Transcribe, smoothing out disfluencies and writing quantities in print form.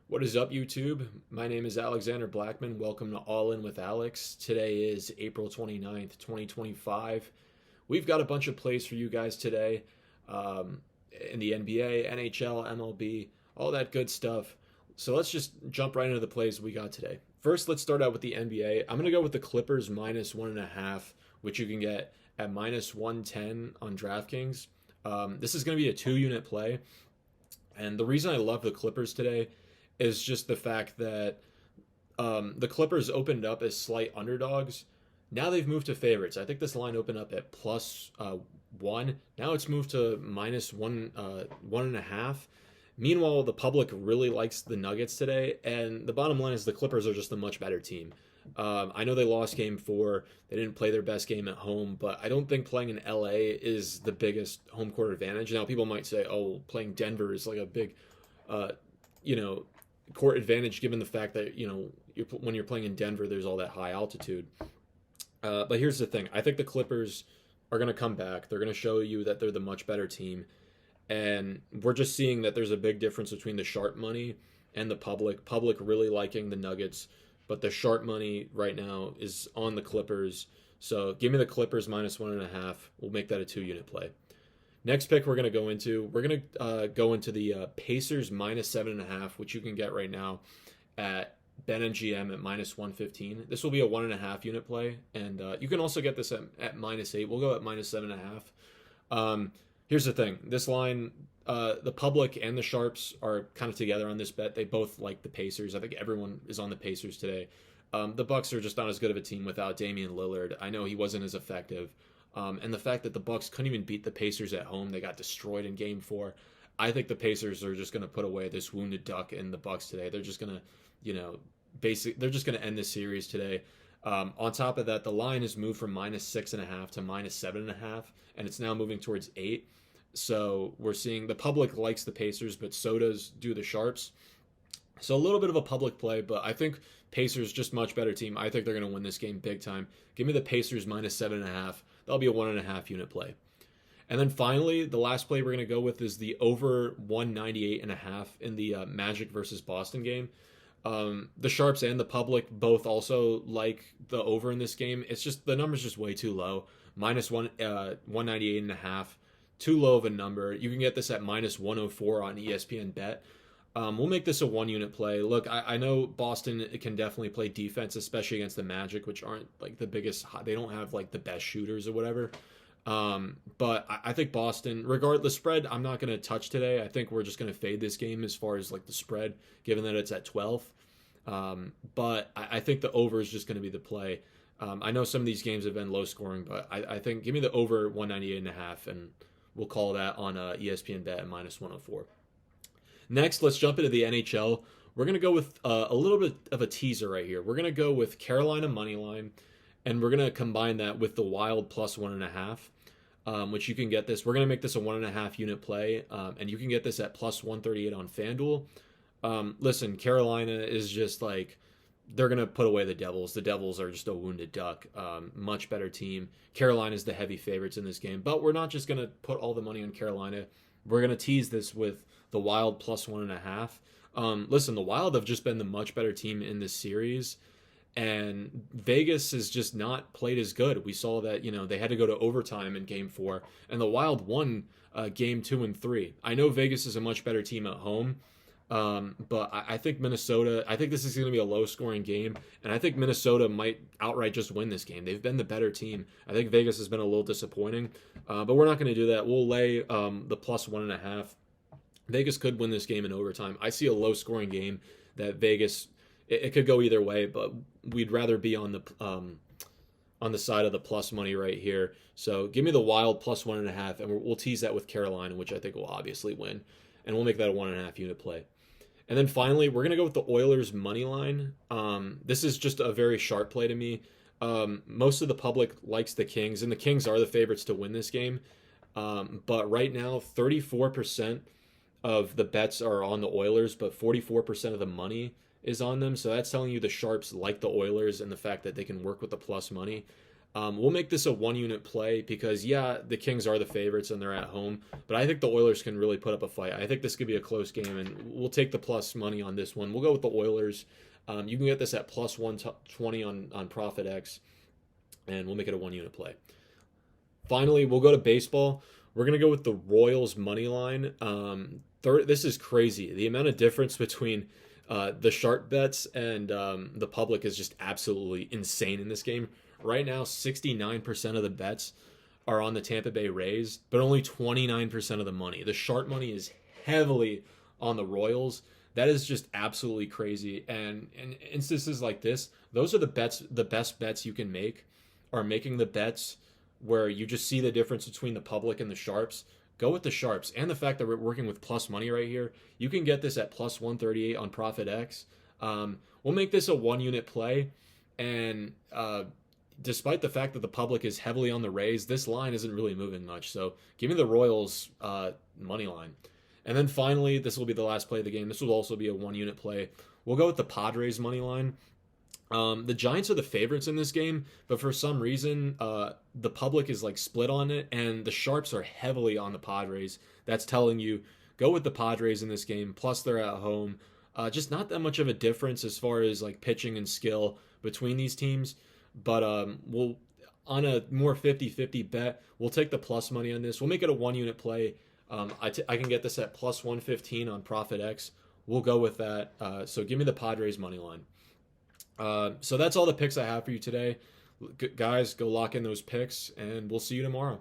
What is up, YouTube? My name is Alexander Blackman. Welcome to All In with Alex. Today is April 29th, 2025. We've got a bunch of plays for you guys today in the NBA, NHL, MLB, all that good stuff. So let's just jump right into the plays we got today. First, let's start out with the NBA. I'm going to go with the Clippers minus 1.5, which you can get at minus 110 on DraftKings. This is going to be a 2-unit play. And the reason I love the Clippers today is just the fact that the Clippers opened up as slight underdogs. Now they've moved to favorites. I think this line opened up at plus 1. Now it's moved to minus 1.5. Meanwhile, the public really likes the Nuggets today, and the bottom line is the Clippers are just a much better team. I know they lost game 4. They didn't play their best game at home, but I don't think playing in LA is the biggest home court advantage. Now, people might say, oh, playing Denver is like a big, you know, court advantage given the fact that, when you're playing in Denver, there's all that high altitude. But here's the thing. I think the Clippers are going to come back. They're going to show you that they're the much better team. And we're just seeing that there's a big difference between the sharp money and the public. Public really liking the Nuggets, but the sharp money right now is on the Clippers. So give me the Clippers minus 1.5. We'll make that a 2-unit play. Next pick we're going to go into, the Pacers minus 7.5, which you can get right now at BetMGM at minus 115. This will be a 1.5-unit play, and you can also get this at minus 8. We'll go at minus 7.5. Here's the thing. This line, the public and the sharps are kind of together on this bet. They both like the Pacers. I think everyone is on the Pacers today. The Bucks are just not as good of a team without Damian Lillard. I know he wasn't as effective. And the fact that the Bucks couldn't even beat the Pacers at home, they got destroyed in Game 4. I think the Pacers are just going to put away this wounded duck in the Bucks today. They're just going to, they're just going to end this series today. On top of that, the line has moved from minus 6.5 to minus 7.5, and it's now moving towards 8. So we're seeing the public likes the Pacers, but so do the Sharps. So a little bit of a public play, but I think Pacers just much better team. I think they're going to win this game big time. Give me the Pacers minus 7.5. That'll be a 1.5-unit play. And then finally, the last play we're going to go with is the over 198.5 in the Magic versus Boston game. The Sharps and the public both also like the over in this game. It's just the number's just way too low. Minus 198.5. Too low of a number. You can get this at minus 104 on ESPN Bet. We'll make this a 1-unit play. Look, I know Boston can definitely play defense, especially against the Magic, which aren't like the biggest. They don't have like the best shooters or whatever. But I think Boston, regardless the spread, I'm not going to touch today. I think we're just going to fade this game as far as like the spread, given that it's at 12. But I think the over is just going to be the play. I know some of these games have been low scoring, but I think give me the over 198.5 and we'll call that on ESPN Bet at minus 104. Next, let's jump into the NHL. We're going to go with a little bit of a teaser right here. We're going to go with Carolina money line, and we're going to combine that with the Wild plus 1.5, which you can get this. We're going to make this a 1.5-unit play, and you can get this at plus 138 on FanDuel. Listen, Carolina is just like, they're going to put away the Devils. The Devils are just a wounded duck. Much better team. Carolina is the heavy favorites in this game. But we're not just going to put all the money on Carolina. We're going to tease this with the Wild plus 1.5. Listen, the Wild have just been the much better team in this series. And Vegas has just not played as good. We saw that, they had to go to overtime in Game 4. And the Wild won Game 2 and 3. I know Vegas is a much better team at home. But I think Minnesota, I think this is going to be a low-scoring game, and I think Minnesota might outright just win this game. They've been the better team. I think Vegas has been a little disappointing, but we're not going to do that. We'll lay the plus 1.5. Vegas could win this game in overtime. I see a low-scoring game that Vegas, it could go either way, but we'd rather be on the side of the plus money right here. So give me the Wild plus 1.5, and we'll tease that with Carolina, which I think will obviously win, and we'll make that a 1.5-unit play. And then finally, we're going to go with the Oilers money line. This is just a very sharp play to me. Most of the public likes the Kings, and the Kings are the favorites to win this game. But right now, 34% of the bets are on the Oilers, but 44% of the money is on them. So that's telling you the sharps like the Oilers and the fact that they can work with the plus money. We'll make this a 1 unit play because, yeah, the Kings are the favorites and they're at home, but I think the Oilers can really put up a fight. I think this could be a close game, and we'll take the plus money on this one. We'll go with the Oilers. You can get this at plus 120 on Profit X, and we'll make it a 1 unit play. Finally, we'll go to baseball. We're going to go with the Royals money line. This is crazy. The amount of difference between the sharp bets and the public is just absolutely insane in this game. Right now, 69% of the bets are on the Tampa Bay Rays, but only 29% of the money. The sharp money is heavily on the Royals. That is just absolutely crazy. And in instances like this, those are the best bets you can make, are making the bets where you just see the difference between the public and the sharps. Go with the sharps. And the fact that we're working with plus money right here, you can get this at plus 138 on Profit X. We'll make this a 1 unit play. And despite the fact that the public is heavily on the Rays, this line isn't really moving much. So give me the Royals money line. And then finally, this will be the last play of the game. This will also be a 1 unit play. We'll go with the Padres money line. The Giants are the favorites in this game, but for some reason, the public is like split on it, and the sharps are heavily on the Padres. That's telling you go with the Padres in this game. Plus, they're at home. Just not that much of a difference as far as like pitching and skill between these teams. But we'll on a more 50-50 bet, we'll take the plus money on this. We'll make it a 1 unit play. I can get this at plus 115 on Profit X. We'll go with that. So give me the Padres money line. So that's all the picks I have for you today. Guys, go lock in those picks, and we'll see you tomorrow.